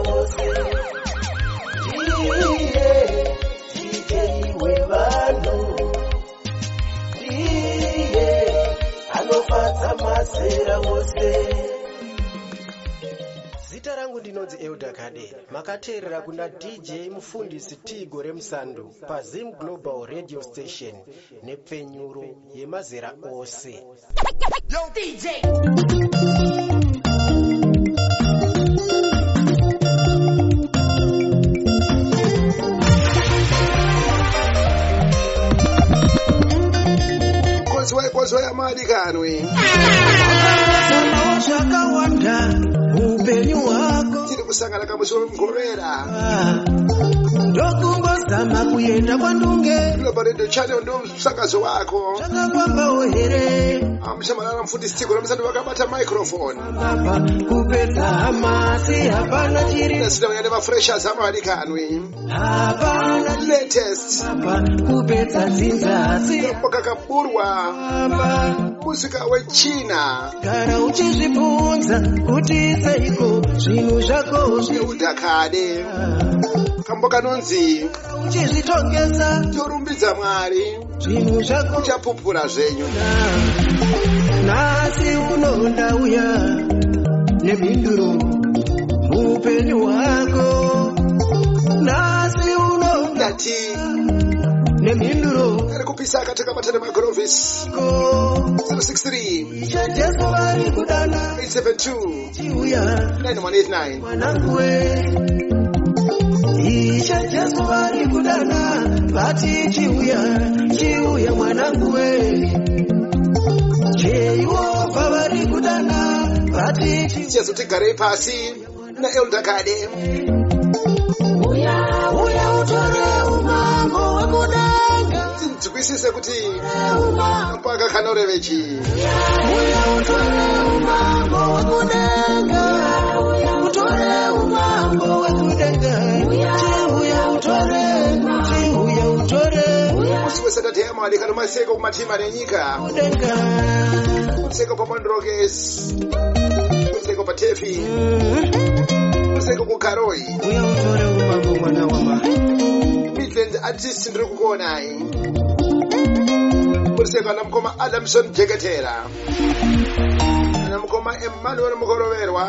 mazera wose ndiye DJ wevanu ndiye anofadza mazera wose. Zita rangu ndinonzi Elder Kade. Makateerera kuna DJ mufundisi Tigo Remsandu pa Zim Global Radio Station nepfenyuro yemazera ose. Yo DJ Kozwa ya madikanwe Shakawanda upenyu wako tiri kusangana kamusoro mgovera ndokumbozama kuyenda kwandunge lobaredo channel ndo msakazo wako chakakwamba ohere amshamalala mfundisi Tigo Remsandu wakabata microphone baba kupedza hamasi hapana chiri nasina yane mafreshers amadikanwe hapana latest baba kupedza dzinzasi pakakaburwa muzika wechina gara uchizvibvunza kuti seiko zvinhu zvako zveudhakade kambo kanonzi uchizvitongesa torumbidza Mwari zvinhu zvako uchapupura zvenyu nasi unonda uya nemhinduro muupenyu hwako nasi unonda ti nemhinduro ari kupisa akatenga matende magrovis 063 chajesu vari kudana 872 chiuya 9189 mwananguwe isha jesu vari kudana vati chiuya mwananguwe Jehova vari kudana vati tichazotigarei pasi naElder Kade uya utore umambo wekudanga tinzwisise kuti paka kanorevechi uya utore umambo wekudanga utore umambo wekudanga uya utore usiwe sadate ya Mwari kana maseko kumatima nenyika useko pa Mondrokes useko pa Tefi useko ku Karoi uya utore umambo mwana wama Midlands artist ndiri kukuonai useko anamukoma Adamson Jeketera anamukoma Emmanuel Mukoroverwa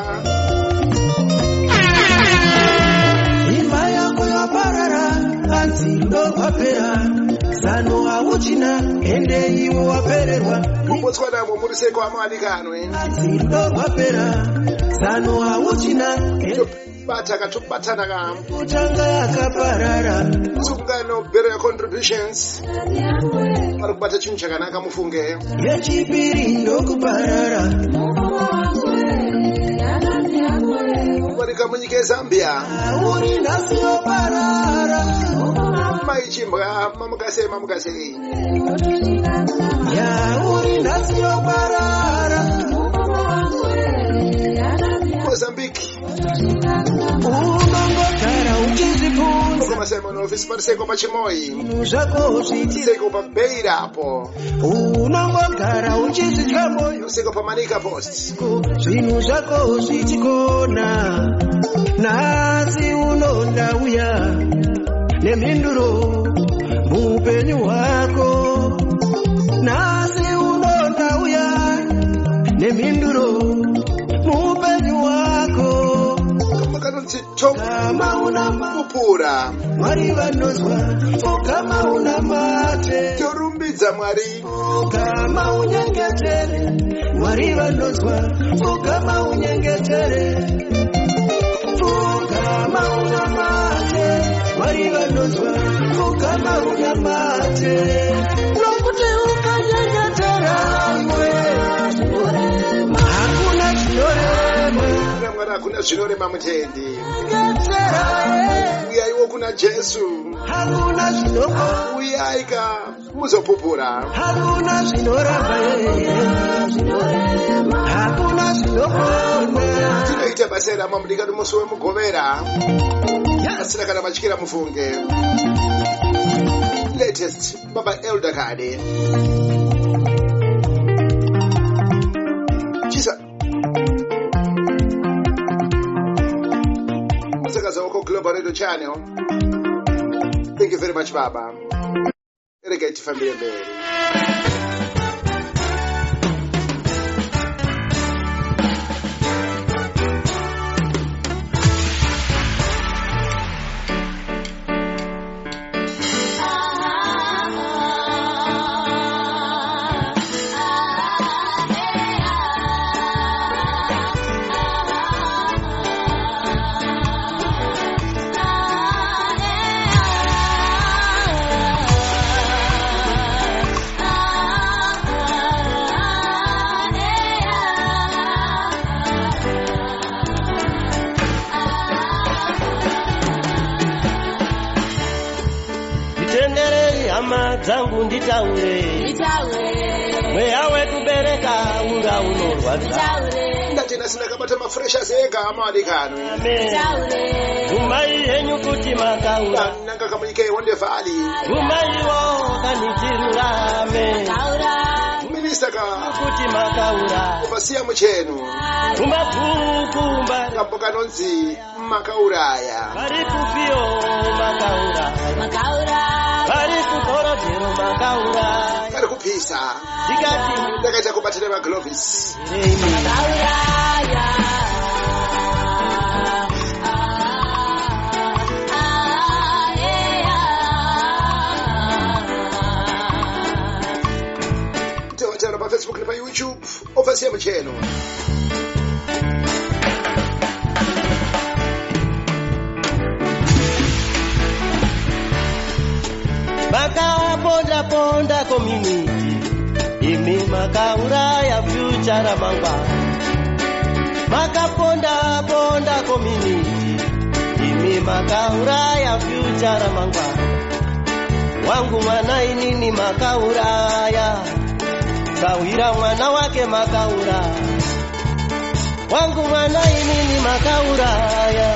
imba yako yaparara anzi ndopapera zano hauchina ende iwo wapererwa kubotswanamo muriseko amadikanwe anzi ndopapera zano hauchina bata katobatana ka kutanga yakaparara tsungano bero ya contributions ari kubata chinhu chakanaka mufunge yechipiri ndokuparara kubarika munyika yeZambia uri nhasi yoparara maichimbwa mamukasei uri nhasi yoparara Mozambique unongogara uchizvibvunza koma Simon office pariseko pachimoi zvako zviti seko pa Beira apo unongogara uchizvidya moyo seko pa Manika Post zvinhu zvako zvichikona nhasi unonda uya nemhinduro muupenyu hwako nhasi unonda uya nemhinduro muupenyu hwako kanonzi Tom kupura Mwari vanozwa kama una mate torumbidza Mwari kama unyengetere Mwari vanozwa kama unyengetere kama una mate Mwari vanozwa kama una mate nokuti ukanyengetera hakuna chinorema Mwari hakuna zvinorema mutendi uyaiwo kuna Jesu hakuna zvinoko uyaika muzopupura hakuna zvinoramba hakuna zvinokona tinoita basa ramamudikati musi wemugovera asina kana matyira mufunge latest baba Elder Kade chisa Global Radio Channel. Thank you very much, Baba. Reggae family mbele. Zangu nditaure mweya wekubereka unga unorwadza ndatina sina kabata mafresha zega amalikano umai henyu kuti makaura nanga kamunyike wonde vali umaiwo kanitirurame minister ka kuti makaura ubasiya muchenu umabhukumba kamboka nonzi makauraya vari kupio makaura vari kukorodhero makaura vari kupisa tikati ndakaita kubatira magloves makauraya tewatera pa Facebook na pa YouTube ofasiya muchenu Ponda community imi makauraya future ramangwana makaponda community imi makauraya future ramangwana wangu mwana inini makauraya sawira mwana wake makaura wangu mwana inini makauraya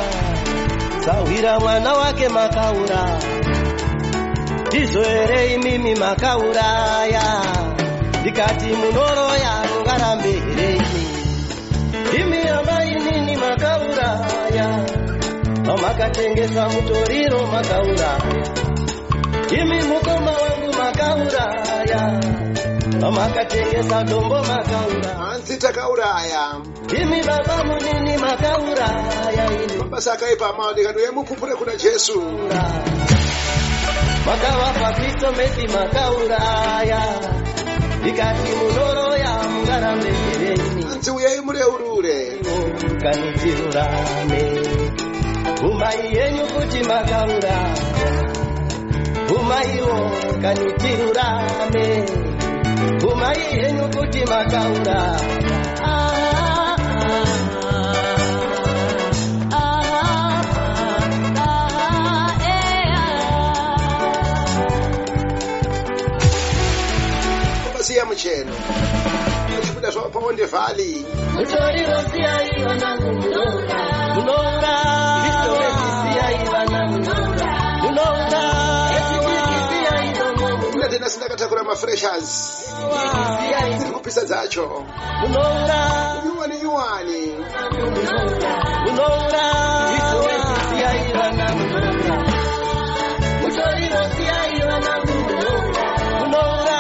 sawira mwana wake makaura Tizoerei mimi makauraya Dikati munoroya ngaramberei Imi amai nini makauraya Amakatengesa mutoriro makauraya Imi mukoma wangu makauraya Amakatengesa dombo makauraya Anzita kauraya Imi baba munini makauraya Mabasa kaipa maudi kaduye mupupure kuna Jesu Makawapa Kristo meti makauraya Ikati munoro ya mungarambe kireni Anzi uye imure urure Kanitirurame Umai yenyu kuti makauraya Umai wo kanitirurame Umai yenyu kuti makauraya Siya mucheno Chikuda swa pa wonde vali Mutoriro siya iwana munonga Visore siya iwana munonga siya iwana Ndatina sina katakura mafreshers Ziri kupisa zacho munonga Yuwani munonga Visore siya iwana munonga Mutoriro siya iwana munonga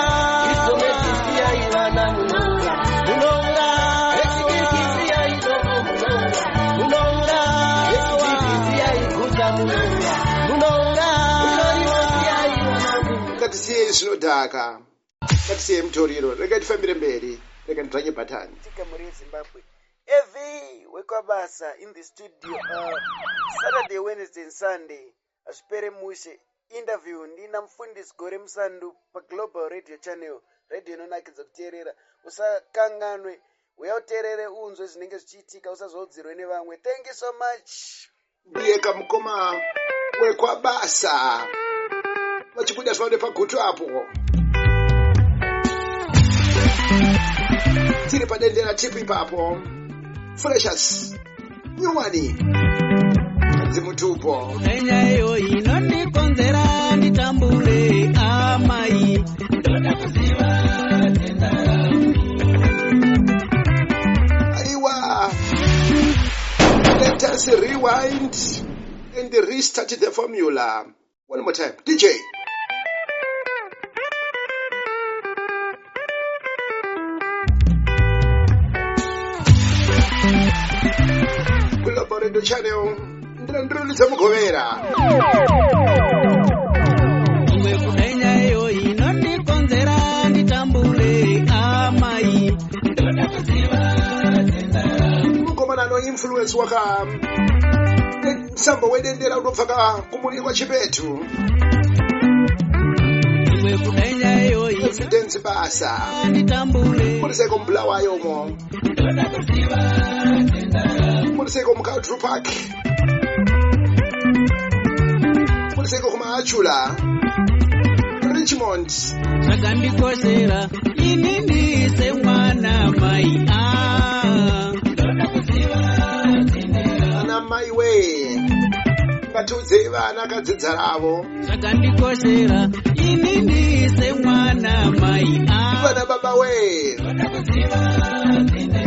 Katisiye zvinodhaka Katisiye mutoriro rega tifambire mberi rega nditsvake bhatani Tika muri Zimbabwe Evi wekwabasa in the studio Saturday, Wednesday and Sunday Asipere mushe interview ndina mufundisi Gore Musandu pa Global Radio Channel radio inonakidza kuteerera usakanganwe uyauteerere unzwe zvinenge zvichiitika usazodzirwe nevamwe. Thank you so much. ndiye kamukoma wekwabasa vachikuda zvavade pagutu apo tiri padendera tipi ipapo freshers nyuwani dzimutupo enyayo inondikonzera nditambure amai ndoda kuziva aiwa let us rewind and restart the formula. One more time. DJ. Global Radio Channel. Ndrulitsa Mugovera. Iwe kumenya iyo inondikonzera nditambule amai. Ndoda kuziva tenda. Mukomana no influence waka. Sambo wedendera unofaka kumuli kwa Chipetu. Iwe kumenya iyo Evidence basa. nditambule. Muliseko mblawa yomo. Ndoda kuziva tenda. Muliseko mkauntry park. Muliseko kumachula. Richmond. Sakandikoshera ini ndise mwana mai. Ndoda kuziva tenda. Ana mai we. Ngatudze vana kadzidza ravo. Sakandikoshera ini ndise mwana mai. Vana baba we. Ndoda kuziva tenda.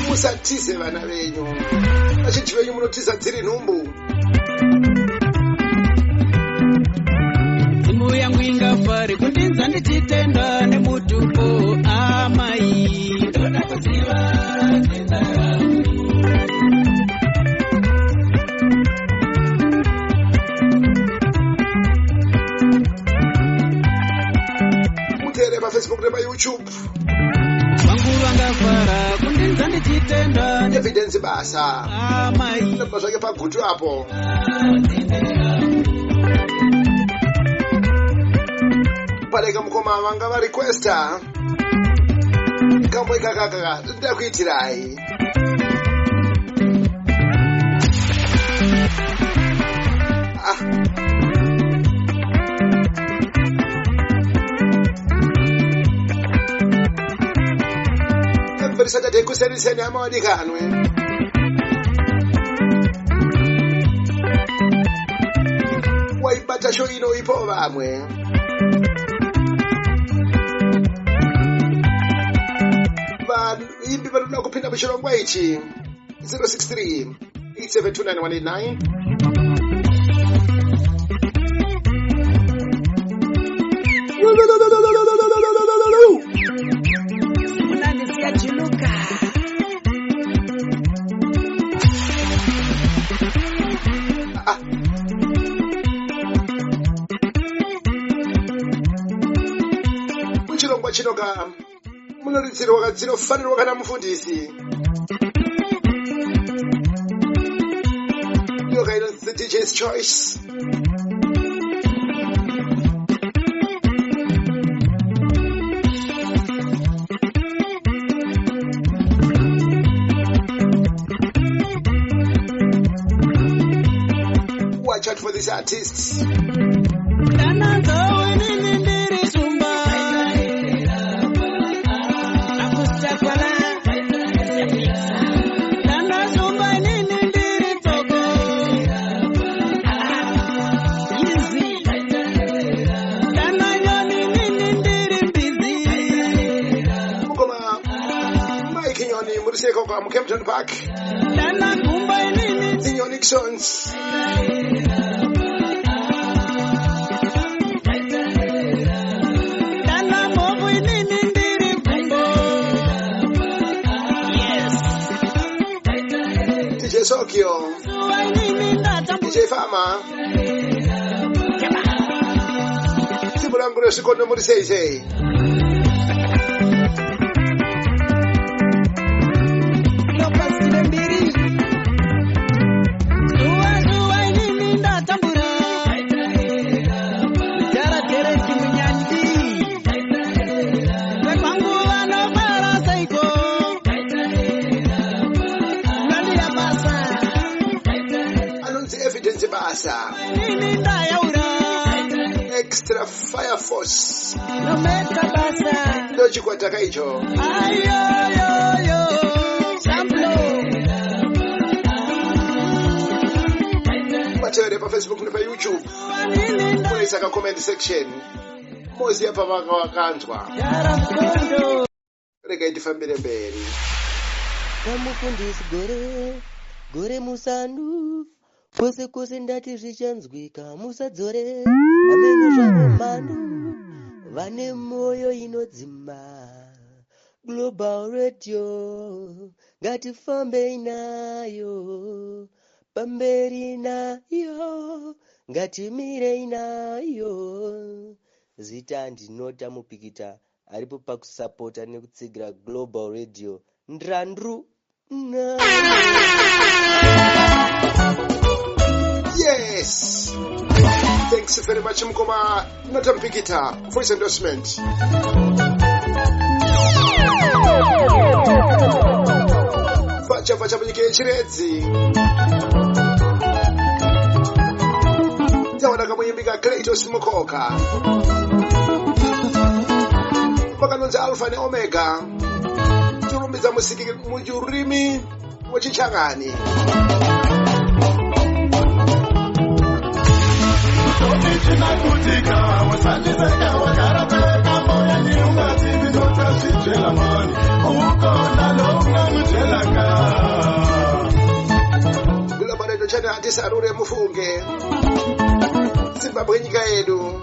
Musatize vana venyu. Vazhinji venyu munotiza dziri nhumbu. Zimu yangu ingafari kundinza ndichitenda nemutupo amai. Ndoda kuziva tenda. Mutere paFacebook nepaYouTube. Vangu vangafara kundinza ndichitenda Evidence basa. amai. Namba zvake pagutu apo. Paleka mukoma vanga va requesta. Kambo ikakaka ndakuitirai. Every Saturday kuseriseni amawadikanwe. Waibata show ino ipo vamwe. Imbi vanoda kupinda muchirongwa ichi 063 8729189. Unanisikia chiluka. Muchirongwa chinoka munoridzirwa dzinofanirwa kana mufundisi. Yoga inonzi the DJ's choice. Watch out for these artists. Muriseko kwa Kempton Park. Zinyo Nixons. DJ Sokyo. DJ Fama. Simulanguro sikono murisei. Extra fire force. Ndochi kwa takaicho. Matere pa Facebook na pa YouTube. Mwesa ka comment section. Mozi hapa vaka wakanzwa. Rega itifambire mberi. Kamufundisi gore musandu Kwese kwese ndati zvichanzwika musadzore ameno zvavo mhando vane moyo inodzima. Global Radio ngatifambe nayo pamberi nayo ngatimire nayo. Zita ndinota mupikita aripo pakusapota nekutsigira Global Radio Ndrandru. Yes. Thanks very much, Mkoma Natampikita, for his endorsement. Facha mnyike chiredzi. Tawanaka mwimbika Kratos Mukoka. Pakanonzi Alpha ne Omega. Turumbiza musiki mujurimi wachichangani. Gulabaredo chana atisarure mufunge Zimbabwe nyika yedu.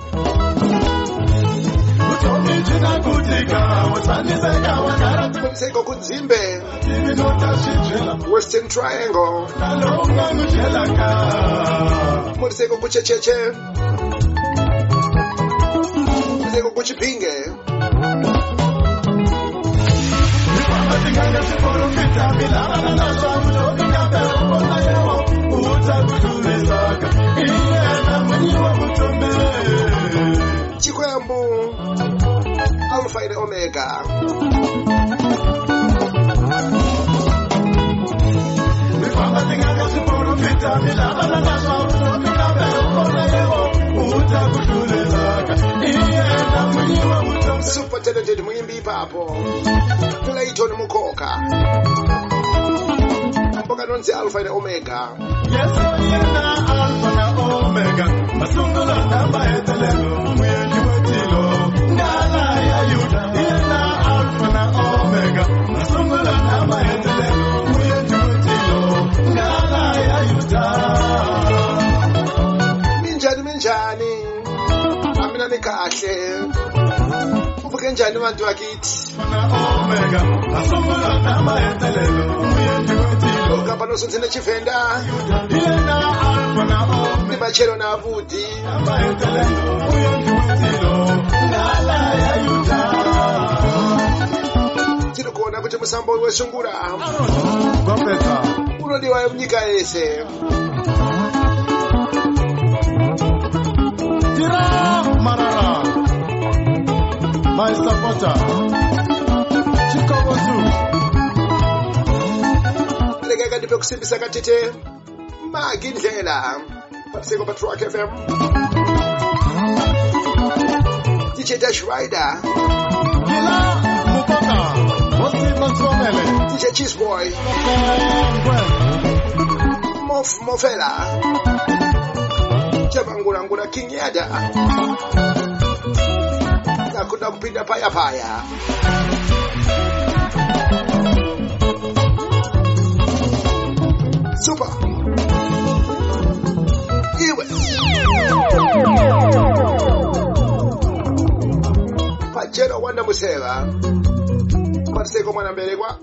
Mseko kunzimbe Western Triangle Mseko kuchecheche Mseko kuchipinge Chikwembu Alpha and Omega. Super talented Mwimbi Papo Clayton Mukoka Mpokanonzi Alpha and Omega. Yes, Alpha and Omega. Masungula namba etelelo mwenye wetilo ngala ya yuda. Yena Alpha and Omega. Masungula namba etelelo mwenye wetilo ngala ya yuda. Minjani Amina nikahle Uvuke njani bantu bakithi Omega. Masungula namba etelelo mwenye wetilo Ukapano sonzene chifenda Yena Alpha and Omega. Machelo na abudi Namba etelelo mwenye wetilo ngala ya yuda. Tino kuona kuti musambo wesungura Gopeta unodiwa mnyika yese. Tira Marara, my supporter, Chicago Zoo. Lega ndipe kusimbisa katete magindlela patseko pa Rock FM. DJ Dash Rider Kila Mupaka, Mosi Mansomele, DJ Cheese Boy Mofela Chabangula King Yada Nakuda kupinda paya Super Iwe Pajero Wanda Musela Patseko mwana mbelegwa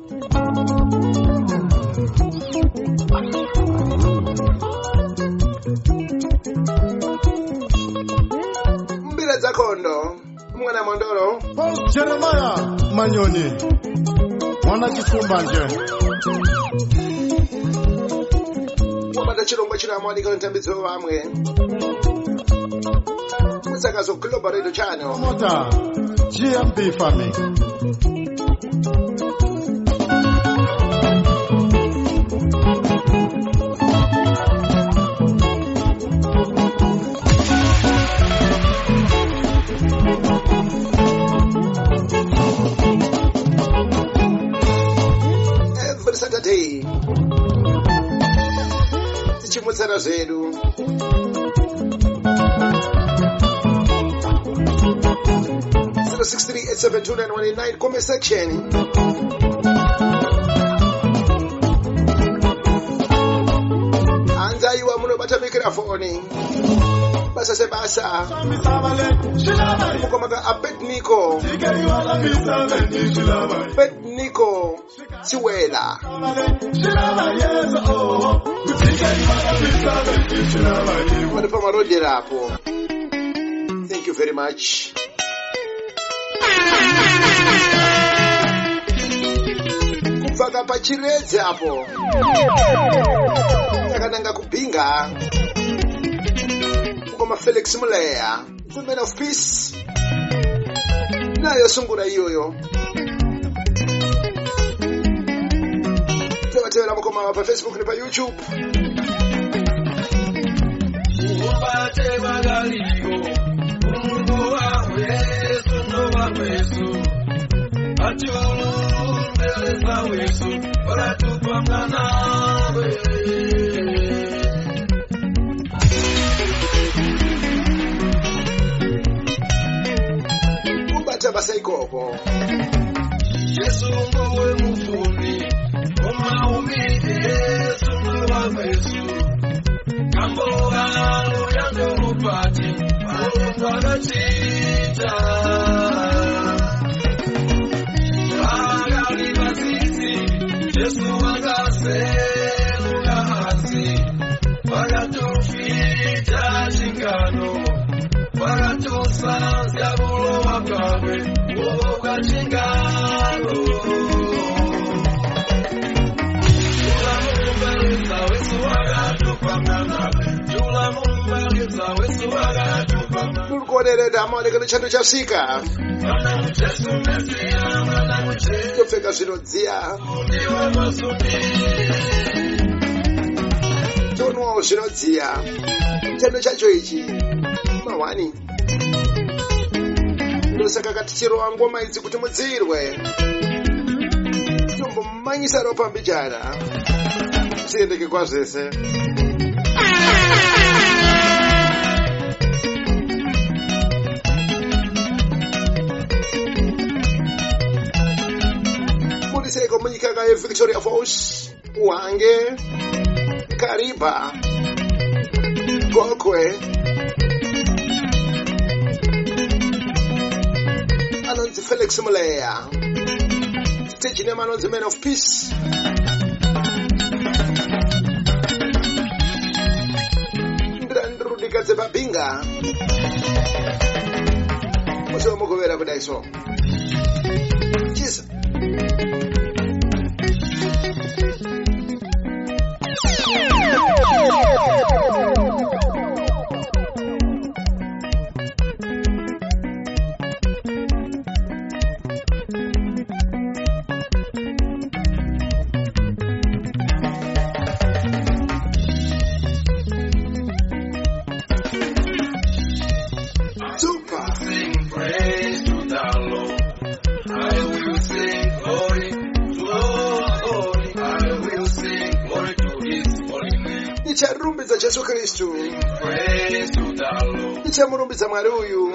Mbila za kondo mwana mondoro Jeremiah Manyoni, Mwana Chisumbanje. Wabada chirombo chiramwani kwa ntambizo wamwe Musakazo Global Radio Channel Mota, GMB Family. Every Saturday Tichimutsana zedu 063-872-9189 comment section. Anza iwa muno microphone basa sebasa mukomaka Abednego Siwela walipa marodi rapo. Thank you very much. Kupaka pachireze hapo yakananga kubinga kama Felix Mulea, the man of peace. Nayo sungura iyoyo tewatewela mukoma pa Facebook ni pa YouTube. Ubate bagaligo Mungu wa Yesu no wa Yesu Achulu mbele za Yesu Ora tupanga nawe Ubate basaikopo Yesu ngowe mufundi Umaumidi Yesu no wa Yesu Kamboga yango mupati Alungwana chita Agali basisi Yesu wagase Ugahasi Wagatufita chingano Wagatusanzia bulo wakawe Uoga chingano Nulukonere damone kano chando chasika tofeka zvinodziya tonwawo zvinodziya chando chacho ichi mahwani ndosaka katichirowa ngoma idzi kuti mudzirwe tombomanyisa ropa mbijana siendeke kwazvese muriseko munyika kaye Victoria Falls, Uhange, Kariba, Gokwe, anonzi Felix Mulea, stage name anonzi Man of Peace. Ndikadze babinga muso mugovera kudai so chisa nicharumbidza Jesu Kristu, nichamurumbidza Mwari uyu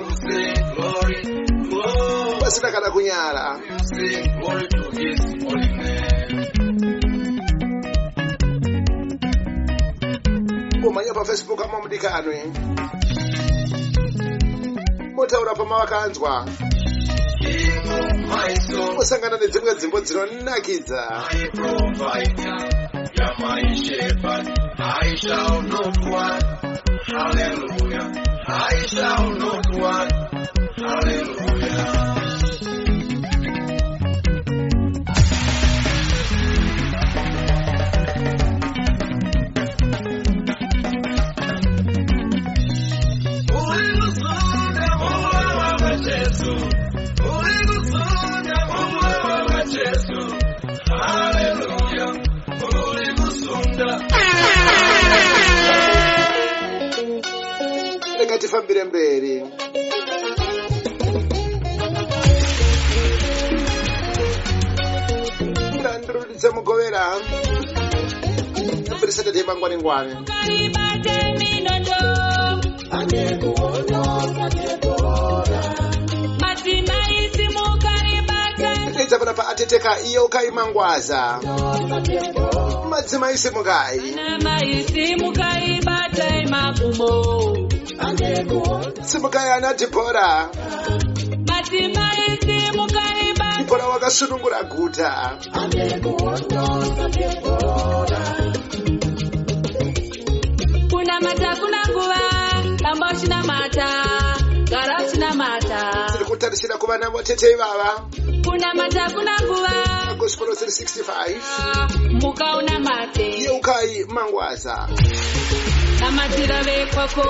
pasina kana kunyara. Kumanya pa Facebook ama mudikanwe motaura pamavakanzwa musangana nedzimwe dzimbo dzinonakidza. My shepherd, I shall not want. Hallelujah. I shall not want. Hallelujah. Tifambire mberi ndandurudza mugovera nambirisata tema ngwane ndedza pana pa ateteka iyo ukaimangwaza madzimai simukai ukaibatai magumo. Simukayana Dibora. Madzimai simukaibatai. Dibora wakasunungura guta. Kunamata kuna nguva, tamba uchinamata, gara uchinamata. Tiri kutarisira kuvana votetei vava. Kunamata kuna nguva, Gospel 365. muka unamate. Yeukai mangwaza. Namatira vekwako,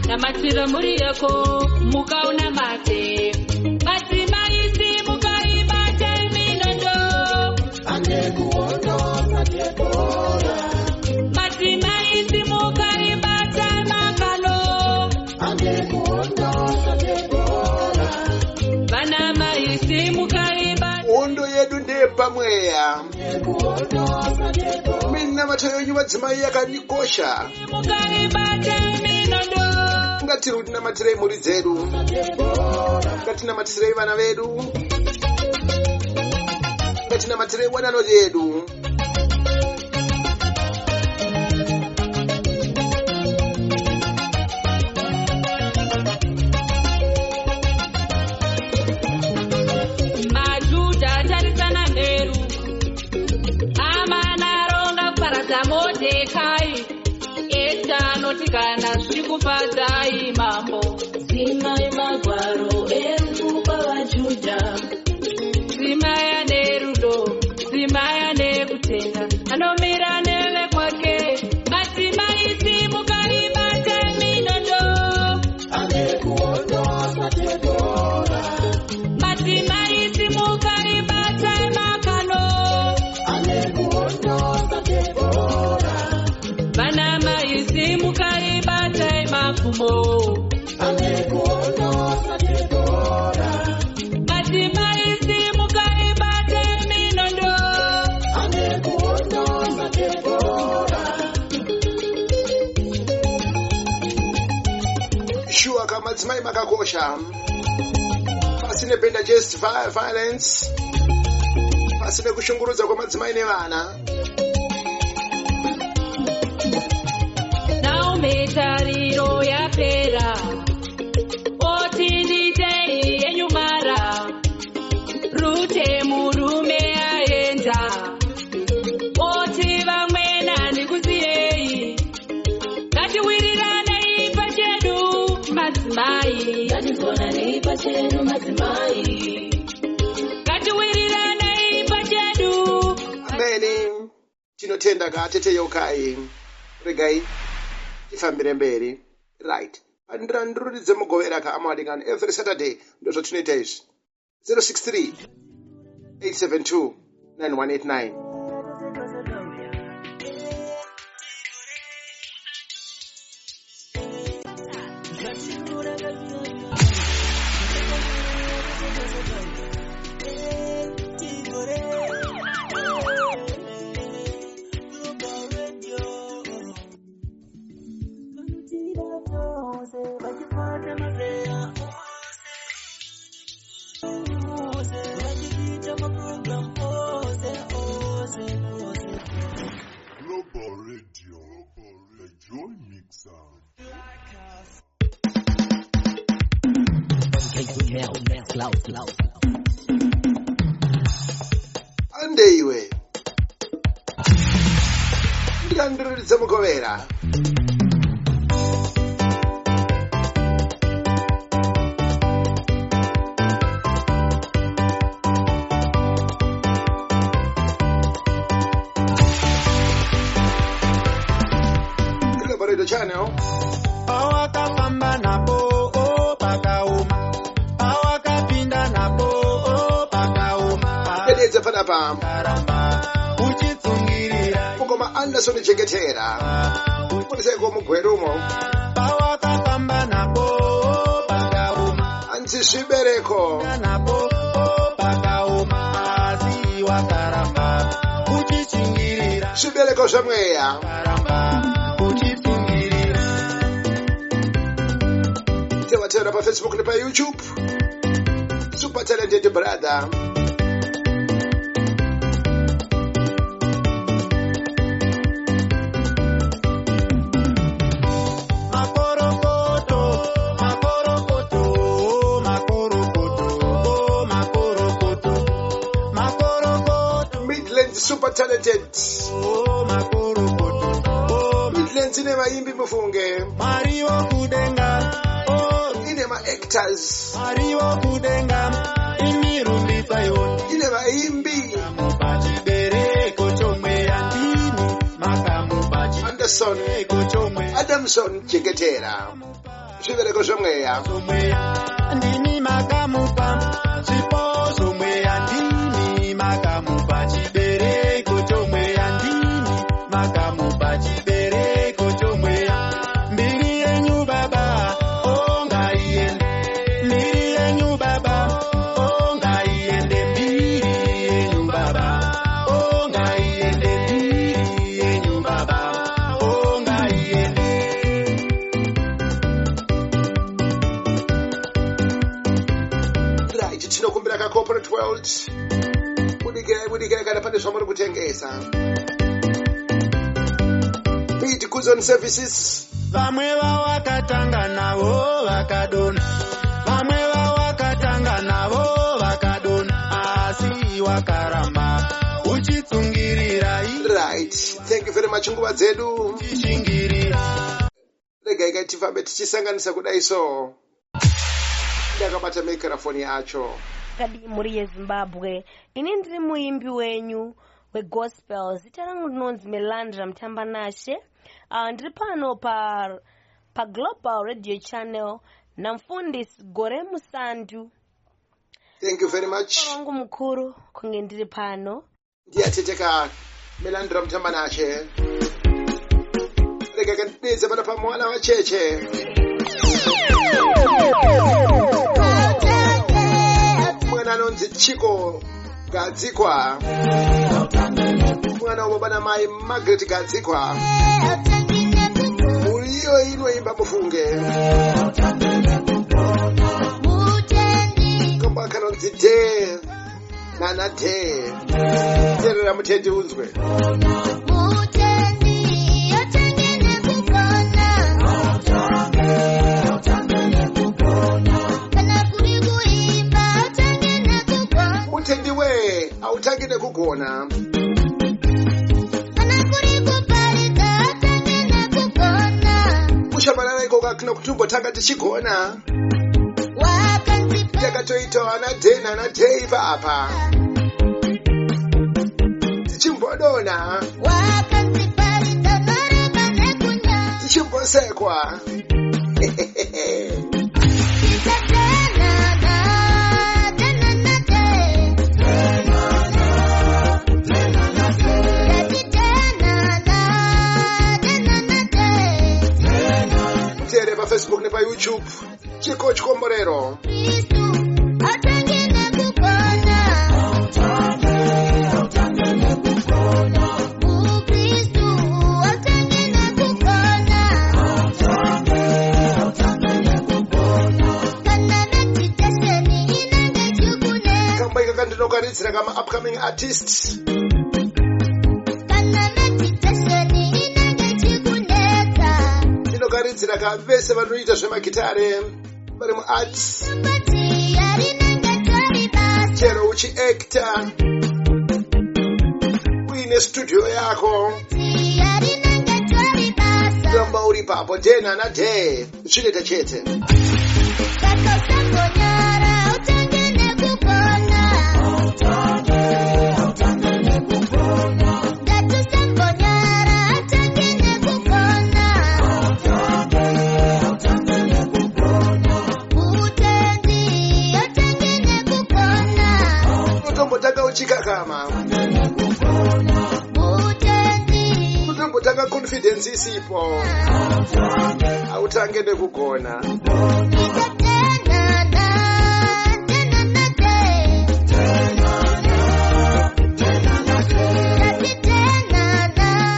namatira muri yako, muka unamate. Madzimai simukaibatai minondo. Madzimai simukaibatai makano. Vana mai simukaibatai. Hondo yedu ndepamweya. Mina matayo yenyu madzimai yakanikosha. Simukaibatai minondo. Ngatiri kuti namatirei mhuri dzedu. Ngatinamatirei vana vedu. Ngatinamatirei wanano yedu. Majuda tarisana neru. Amana ronga paradza Modhekai. Esta notikana zvikufadzai mambo. Zimai magwaro ekupa vaJudha. Zimaya nerudo, zimaya nekutenda. Anomira neve kwake. Madzimai simukaibatai minondo. Madzimai simukaibatai makano. Vana mai simukaibatai mafumo. Madzimai simukaibatai minondo. Shuwa kamadzimai makakosha. Pasine penda just violence. Pasine kushungurudza kwamadzimai nevana. Naumetariro yapera. Otinditei yenyumara. Rute murume aenda. Oti vamwena ndikusiyei. Ngatiwiriranei pachedu madzimai. Ngatiwiriranei pachedu. Ameni. Tinotenda katete yokai. Regai. Tifambire mberi. Right. Andiranduridze mugovera kaamwadingani every Saturday. Ndozo tunoita izvi. 063 872 9189. Andeiwe. Ndiranduridze mugovera. Global Channel. Pawakafamba napo pakauma, pawakapinda napo pakauma. Dededza panapa. Karamba uchitsungirira Mukoma Anderson Chengetera. Kuliseko mugwerumo. pawakafamba napo pakauma, Anzi Zvibereko. napo pakauma. Asi wakaramba uchitsungirira Zvibereko zvamweya. karamba uchitsungirira. Tewatera pa Facebook nepa YouTube. Super talented brother. talented. Oh, makorokoto. Oh, Midlands ine vaimbi mufunge. Mario kudenga. Oh, Ine ma-actors. Mario kudenga. Imirumbisa yoni. Ine vaimbi. Pachibereko chomwe yandini. Makamu Anderson. pachibereko chomwe Adamson Cheketera. Zvibereko zvomweya. ndini makamupa. Chipo chomwe yandini. Makamu pachibereko chomwe yandini. Makamu pachibereko chomwe. Mbiri yenyu baba. Oh, ngaiende. Mbiri yenyu baba. Oh, ngaiende. Mbiri yenyu baba. Oh, ngaiende. Mbiri yenyu baba. Oh, ngaiende. Right, tinokumbira ka corporate world. Budikai kana pane zvamuri kutengesa. Meet goods on services. Vamwe vawakatanga navo vakadona. Vamwe vawakatanga navo vakadona. Asi wakaramba uchitsungirira Right, thank you very much nguva dzedu. ichishingirira. Regai tifambe tichisanganisa kudai so. Ndakabata microphone yacho. kadi muri yezimbabwe ini ndiri muimbi wenyu wegospel zita rangu ndinonzi Melandra Mtambanashe. Ndiri pano pa Global Radio Channel namfundisi Gore Musandu. Thank you very much. Wangu mukuru kunge ndiri pano. Ndiyateteka Melandra Mtambanashe. Regai kandidze pana pamwana wa cheche. Mwana anonzi Chiko Gadzikwa. Mwana wobana mai Margaret Gadzikwa. Muriyo inoimba mufunge. Komba kanonzi De Nana De. Terera mutendi unzwe. Mutendi we autangi nekugona. Kushabalala ikoka kino kutumbo taka tichigona. Takatoita ana De Nana De ipa apa. Tichimbodona. Tichimbosekwa. Tere pa Facebook ne pa YouTube. Chiko Chikomborero. Kamba ikakandinokaridzira kama upcoming artists. Ndinokaridzira ka vese vanoita zvemagitare vari muarts. Chero uchiacta uine studio yako. Ramba uri papo De Nana De. Zvineta chete. Utombotaka uchikakama. Utombotaka confidence isipo. Autange nekugona.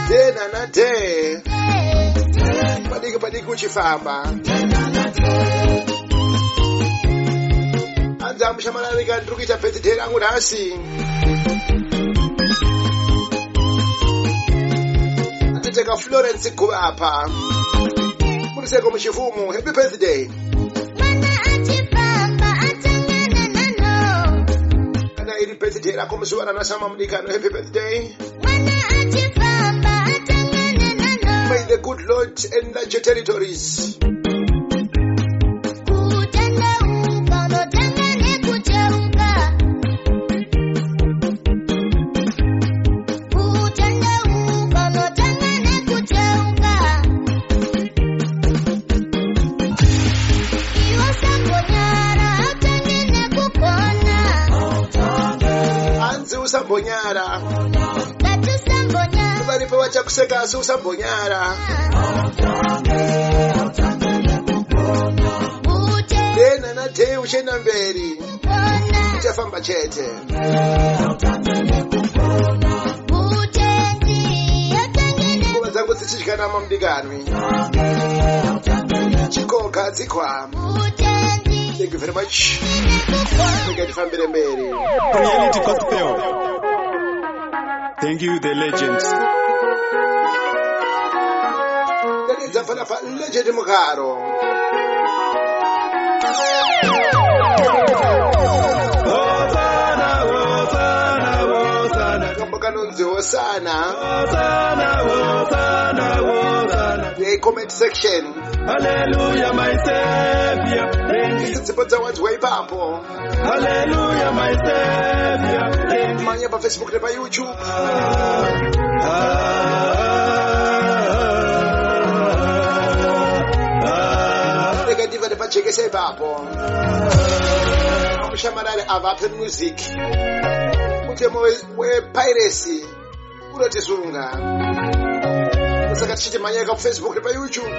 De Nana De. Padiki uchifamba. Anza mushamararika ndiri kuita birthday rangu nhasi. Atiteka Florence Guvapa. Muriseko muchifumu. Happy birthday. Kana iri birthday rako muzuva ranasama mudikano. Happy birthday. May the good Lord enlarge your territories. Usambonyara varipo vachakuseka asi usambonyara dena nadhei uchienda mberi uchafamba chete nguva dzangu dzichidyanama mudikanwi chikoka dzikwa. Thank you very much. Reality Gospel. Thank you, the legends. Legend Mugaro. The comment section. Hallelujah, my Savior. Hallelujah, my Savior. Manya pa Facebook na pa YouTube. Negativa de pa cheke se papo. Shamarare avape music. Mutemo we piracy. Urotizunga. Saka tichite manya ka Facebook na pa YouTube.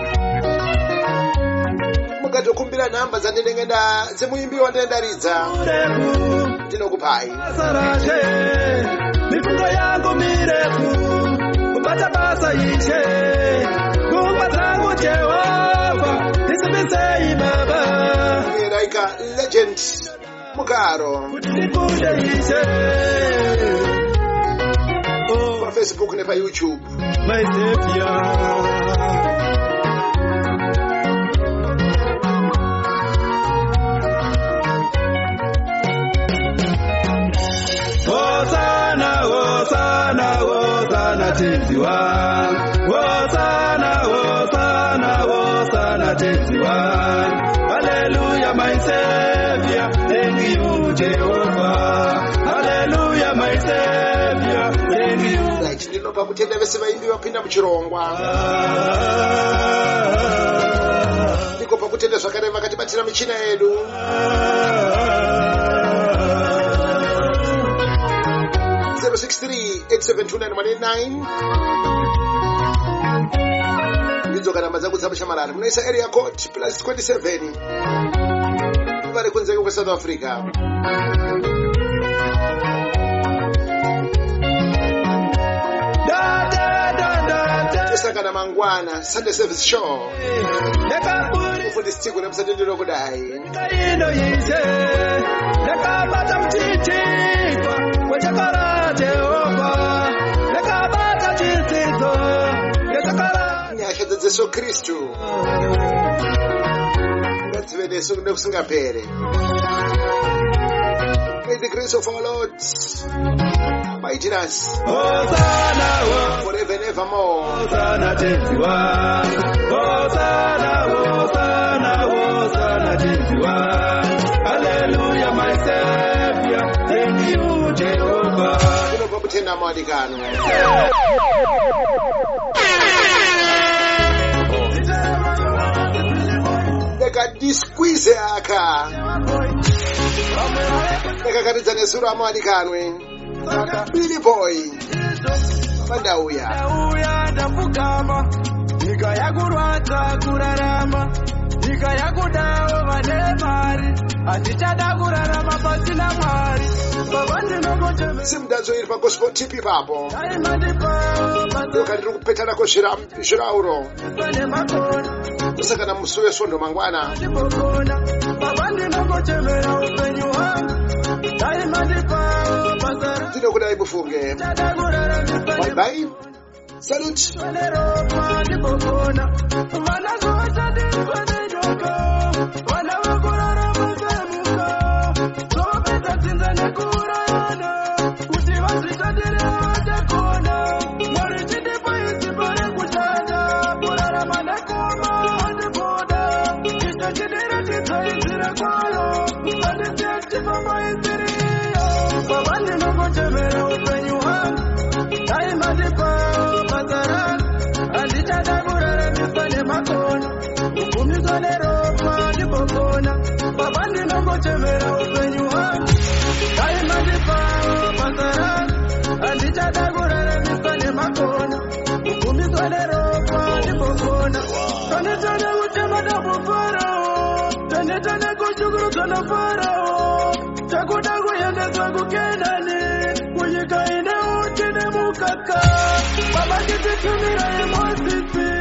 Mukatokumbira namba dzandinengenda dzemuimbi wandendaridza ndinokupai mifungo yangu mirefu kupata basa ishe kumba zangu Jehova nisibisei baba like legend Mugaro nikunde ishe pa Facebook ne pa YouTube my Savior. Tenzi wangu, Hosanna, Hosanna, Hosanna, tenzi wangu. Hallelujah, my Savior. Thank you, Jehovah. Hallelujah, my Savior. Thank you. Right, ndinopa kutenda vese vaimbi vapinda muchirongwa. Ndikopa kutenda zvakare vakatibatira michina yedu. Ndidzoka namba dzangu dzamushamarari munoisa area code +27 vari kunze kweSouth Africa. Tosangana mangwana Sunday service show. Mufundisi Tigo nemusatendero kudai. Nyasha dzesu Kristu ngadzive nesu nekusingapere. May the grace of our Lord abide in us forever and evermore. Hosanna, tenzi wangu. Hosanna, Hosanna, Hosanna, tenzi wangu. Hallelujah, my Savior. Thank you, Jehovah. Ndinopa kutenda mwadikano. Ndakadisquize aka. Ndakakaridza nesuro amwadikanwe. Billy Boy. Pandauya. Ndapfugama. Nyika yakurwadza kurarama. Nyika yakudawo vane mari. Handichada kurarama pasina Mwari. Simdadzo iri pa gospel tip ipapo. Ndokandiri kupetana kozvirauro. Kusakana musi wesondo mangwana. Ndinokudai mufunge. Bye bye. Salute. kwayo andisiyachipa maisiriyo baba ndinokutemera upenyu hwangu daimandipawo basa rangu handichada kuraramiswa nemakona kugumiswa neropa ndipokona baba ndinokutemera upenyu hwangu daimandipawo basa rangu handichada kuraramiswa nemakona kugumiswa neropa ndipokona tanditane kutema ndambofarawo tanditane kuchukurudzwa nafarawo takuda kuendeswa kukenani kunyika ine uti nemukaka baba ndititumira emosisi